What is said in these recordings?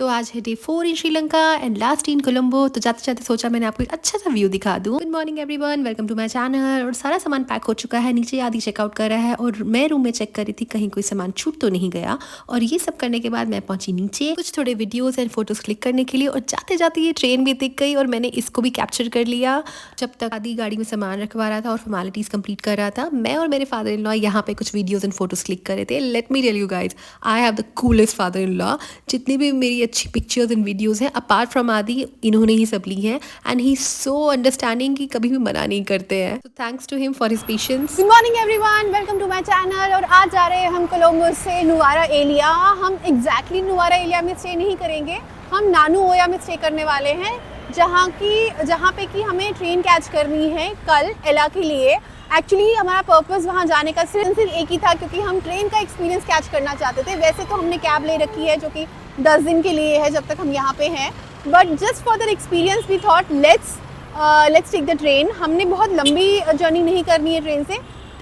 तो आज है day 4 in Sri Lanka and last in Colombo. तो जाते जाते सोचा मैंने आपको एक अच्छा सा व्यू दिखा दूं। Good morning everyone, welcome to my channel. और सारा सामान पैक हो चुका है, नीचे आदि चेकआउट कर रहा है और मैं रूम में चेक कर रही थी कहीं कोई सामान छूट तो नहीं गया। और ये सब करने के बाद मैं पहुंची नीचे कुछ थोड़े वीडियोस एंड फोटोज क्लिक करने के लिए। और जाते जाते ये ट्रेन भी दिख गई और मैंने इसको भी कैप्चर कर लिया। जब तक आदि गाड़ी में सामान रखवा रहा था और फॉर्मेलिटीज कंप्लीट कर रहा था, मैं और मेरे फादर इन लॉ यहाँ पे कुछ वीडियोज एंड फोटोज क्लिक कर रहे थे। Let me tell you guys, I have the coolest father in law. जितनी भी मेरी अच्छी पिक्चर्स एंड वीडियोस हैं अपार्ट फ्रॉम आदि, इन्होंने ही सब ली हैं एंड ही सो अंडरस्टैंडिंग कि कभी भी मना नहीं करते हैं। तो thanks to him for his patience. Good morning everyone, welcome to my channel. और आज जा रहे हैं हम कोलंबो से नुवारा एलिया। हम एग्जैक्टली नुवारा एलिया में स्टे नहीं करेंगे, हम नानू ओया में स्टे करने वाले हैं, जहाँ पे कि हमें ट्रेन कैच करनी है कल एला के लिए। एक्चुअली हमारा पर्पस वहाँ जाने का सिर्फ एक ही था, क्योंकि हम ट्रेन का एक्सपीरियंस कैच करना चाहते थे। वैसे तो हमने कैब ले रखी है जो कि 10 दिन के लिए है जब तक हम यहाँ पे हैं, but just for the experience we thought let's take the train. हमने बहुत लंबी जर्नी नहीं करनी है ट्रेन से।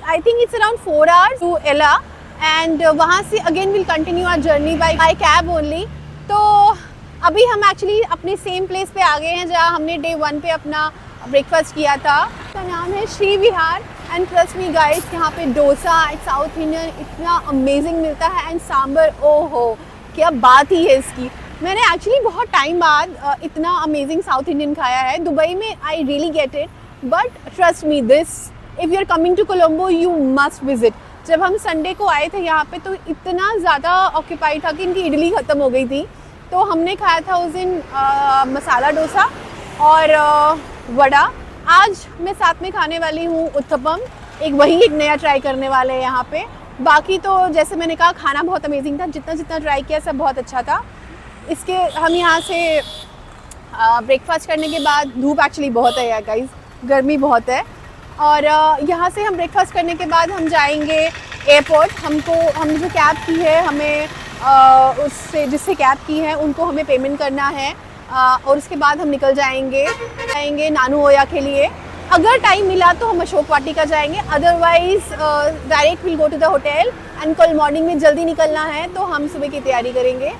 I think it's around 4 hours to Ella and वहाँ से again will continue our journey by cab only. तो अभी हम एक्चुअली अपने सेम प्लेस पे आ गए हैं जहाँ हमने डे 1 पे अपना ब्रेकफास्ट किया था। उसका नाम है श्री विहार एंड ट्रस्ट मी गाइस, यहाँ पे डोसा साउथ इंडियन इतना अमेजिंग मिलता है एंड सांबर, ओहो क्या बात ही है इसकी। मैंने एक्चुअली बहुत टाइम बाद इतना अमेजिंग साउथ इंडियन खाया है। दुबई में I really get it, but trust me this, if you are coming to Colombo you must visit. जब हम संडे को आए थे यहाँ पे तो इतना ज़्यादा ऑक्यूपाइड था कि इनकी इडली ख़त्म हो गई थी। तो हमने खाया था उस दिन मसाला डोसा और वड़ा। आज मैं साथ में खाने वाली हूँ उत्तपम, एक नया ट्राई करने वाले हैं यहाँ पे। बाकी तो जैसे मैंने कहा खाना बहुत अमेजिंग था, जितना ट्राई किया सब बहुत अच्छा था। इसके हम यहाँ से ब्रेकफास्ट करने के बाद, धूप एक्चुअली बहुत है यार गाइस, गर्मी बहुत है। और यहाँ से हम ब्रेकफास्ट करने के बाद हम जाएंगे एयरपोर्ट। हमने जो कैब की है हमें उससे जिससे कैब की है उनको हमें पेमेंट करना है और उसके बाद हम निकल जाएंगे नानू ओया के लिए। अगर टाइम मिला तो हम अशोक वाटिका जाएंगे, otherwise direct will go to the hotel. And कल मॉर्निंग में जल्दी निकलना है तो हम सुबह की तैयारी करेंगे।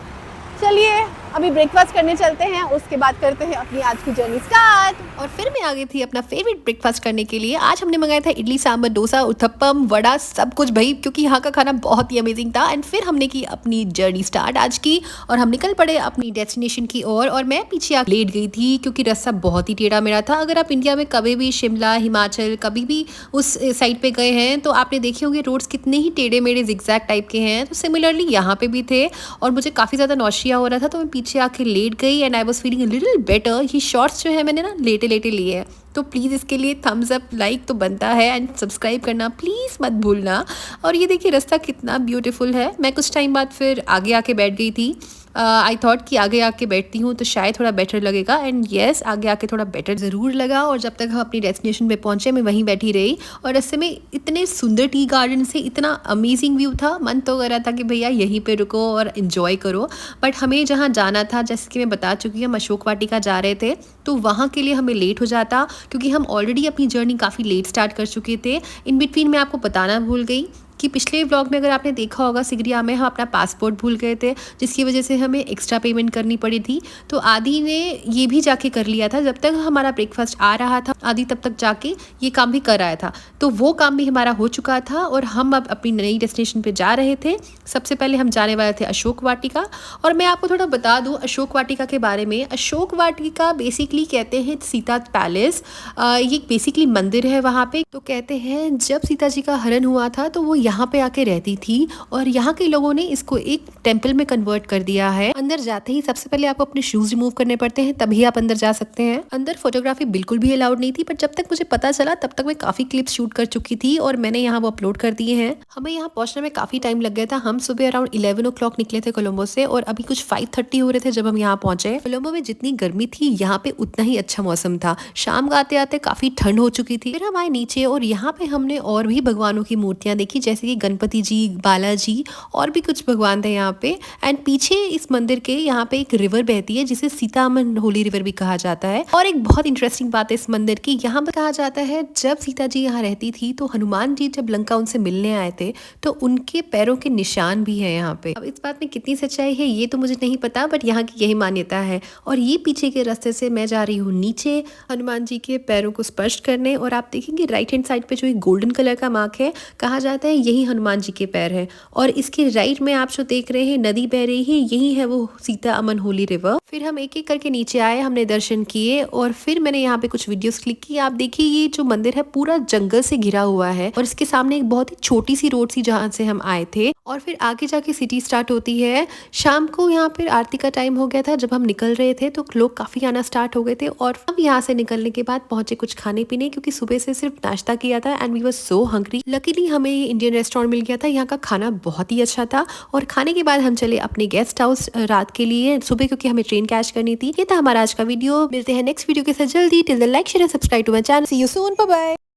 चलिए अभी ब्रेकफास्ट करने चलते हैं, उसके बाद करते हैं अपनी आज की जर्नी स्टार्ट। और फिर मैं आ गई थी अपना फेवरेट ब्रेकफास्ट करने के लिए। आज हमने मंगाया था इडली सांभर डोसा उत्तपम वड़ा सब कुछ भाई, क्योंकि यहाँ का खाना बहुत ही अमेजिंग था। एंड फिर हमने की अपनी जर्नी स्टार्ट आज की और हम निकल पड़े अपनी डेस्टिनेशन की ओर। और मैं पीछे आकर लेट गई थी क्योंकि रास्ता बहुत ही टेढ़ा मेढ़ा था। अगर आप इंडिया में कभी भी शिमला हिमाचल कभी भी उस साइड पे गए हैं तो आपने देखे होंगे रोड्स कितने ही टेढ़े मेढ़े जिगजैग टाइप के हैं। तो सिमिलरली यहाँ पे भी थे और मुझे काफ़ी ज़्यादा नौशिया हो रहा था, तो मैं पीछे आके लेट गई and I was feeling a little better. ये शॉर्ट्स जो है मैंने ना लेटे लेटे लिए हैं, तो प्लीज़ इसके लिए थम्स अप लाइक तो बनता है एंड सब्सक्राइब करना प्लीज़ मत भूलना। और ये देखिए रास्ता कितना ब्यूटीफुल है। मैं कुछ टाइम बाद फिर आगे आके बैठ गई थी। आई थॉट कि आगे आके बैठती हूँ तो शायद थोड़ा बेटर लगेगा एंड येस आगे आके थोड़ा बेटर ज़रूर लगा। और जब तक हम अपनी डेस्टिनेशन पे पहुँचे मैं वहीं बैठी रही और रास्ते में इतने सुंदर टी गार्डन से इतना अमेजिंग व्यू था, मन तो कर रहा था कि भैया यहीं पे रुको और इन्जॉय करो। बट हमें जहाँ जाना था, जैसे कि मैं बता चुकी हूँ, हम अशोक वाटिका जा रहे थे, तो वहाँ के लिए हमें लेट हो जाता क्योंकि हम ऑलरेडी अपनी जर्नी काफ़ी लेट स्टार्ट कर चुके थे। इन बिटवीन मैं आपको बताना भूल गई कि पिछले व्लॉग में अगर आपने देखा होगा सिगरिया में हम अपना पासपोर्ट भूल गए थे, जिसकी वजह से हमें एक्स्ट्रा पेमेंट करनी पड़ी थी। तो आदि ने ये भी जाके कर लिया था। जब तक हमारा ब्रेकफास्ट आ रहा था आदि तब तक जाके ये काम भी कर आया था, तो वो काम भी हमारा हो चुका था और हम अब अपनी नई डेस्टिनेशन पे जा रहे थे। सबसे पहले हम जाने वाले थे अशोक वाटिका। और मैं आपको थोड़ा बता दूँ अशोक वाटिका के बारे में। अशोक वाटिका बेसिकली कहते हैं सीता पैलेस। ये बेसिकली मंदिर है वहाँ पे। तो कहते हैं जब सीता जी का हरण हुआ था तो वो यहाँ पे आके रहती थी और यहाँ के लोगों ने इसको एक टेंपल में कन्वर्ट कर दिया है। अंदर जाते ही सबसे पहले आपको अपने शूज रिमूव करने पड़ते हैं, तभी आप अंदर जा सकते हैं। अंदर फोटोग्राफी बिल्कुल भी अलाउड नहीं थी, पर जब तक मुझे पता चला तब तक मैं काफी क्लिप्स शूट कर चुकी थी और मैंने यहाँ वो अपलोड कर दिए हैं। हमें यहाँ पहुंचने में काफी टाइम लग गया था। हम सुबह अराउंड 11 o'clock निकले थे कोलंबो से और अभी कुछ 5:30 हो रहे थे जब हम यहाँ पहुंचे। कोलंबो में जितनी गर्मी थी यहाँ पे उतना ही अच्छा मौसम था। शाम को आते आते काफी ठंड हो चुकी थी। फिर हम आए नीचे और यहाँ पे हमने और भी भगवानों की मूर्तियां देखी, जैसे जैसे कि गणपति जी, बालाजी और भी कुछ भगवान थे यहाँ पे। एंड पीछे इस मंदिर के यहाँ पे एक रिवर बहती है जिसे सीता अमन होली रिवर भी कहा जाता है। और एक बहुत इंटरेस्टिंग बात है इस मंदिर की, यहाँ पर कहा जाता है जब सीता जी यहाँ रहती थी तो हनुमान जी जब लंका उनसे मिलने आए थे तो उनके पैरों के निशान भी है यहाँ पे। अब इस बात में कितनी सच्चाई है ये तो मुझे नहीं पता, बट यहाँ की यही मान्यता है। और ये पीछे के रास्ते से मैं जा रही हूँ नीचे हनुमान जी के पैरों को स्पर्श करने, और आप देखेंगे राइट हैंड साइड पे जो एक गोल्डन कलर का मार्क है, कहा जाता है यही हनुमान जी के पैर है। और इसके राइट में आप जो देख रहे हैं नदी बह रही है, यही है वो सीता अमन होली रिवर। फिर हम एक एक करके नीचे आए, हमने दर्शन किए और फिर मैंने यहाँ पे कुछ वीडियोस क्लिक की। आप देखिए ये जो मंदिर है पूरा जंगल से घिरा हुआ है और इसके सामने एक बहुत ही छोटी सी रोड सी जहाँ से हम आए थे। और फिर आगे जाके सिटी स्टार्ट होती है। शाम को यहाँ पर आरती का टाइम हो गया था जब हम निकल रहे थे, तो लोग काफी आना स्टार्ट हो गए थे। और अब यहाँ से निकलने के बाद पहुंचे कुछ खाने पीने, क्योंकि सुबह से सिर्फ नाश्ता किया था and we were so hungry. Luckily हमें इंडियन रेस्टोरेंट मिल गया था, यहाँ का खाना बहुत ही अच्छा था। और खाने के बाद हम चले अपने गेस्ट हाउस रात के लिए, सुबह क्योंकि हमें ट्रेन कैच करनी थी। ये था हमारा आज का वीडियो। मिलते हैं नेक्स्ट वीडियो के साथ जल्दी। Till then like share and subscribe to my channel. See you soon, bye bye.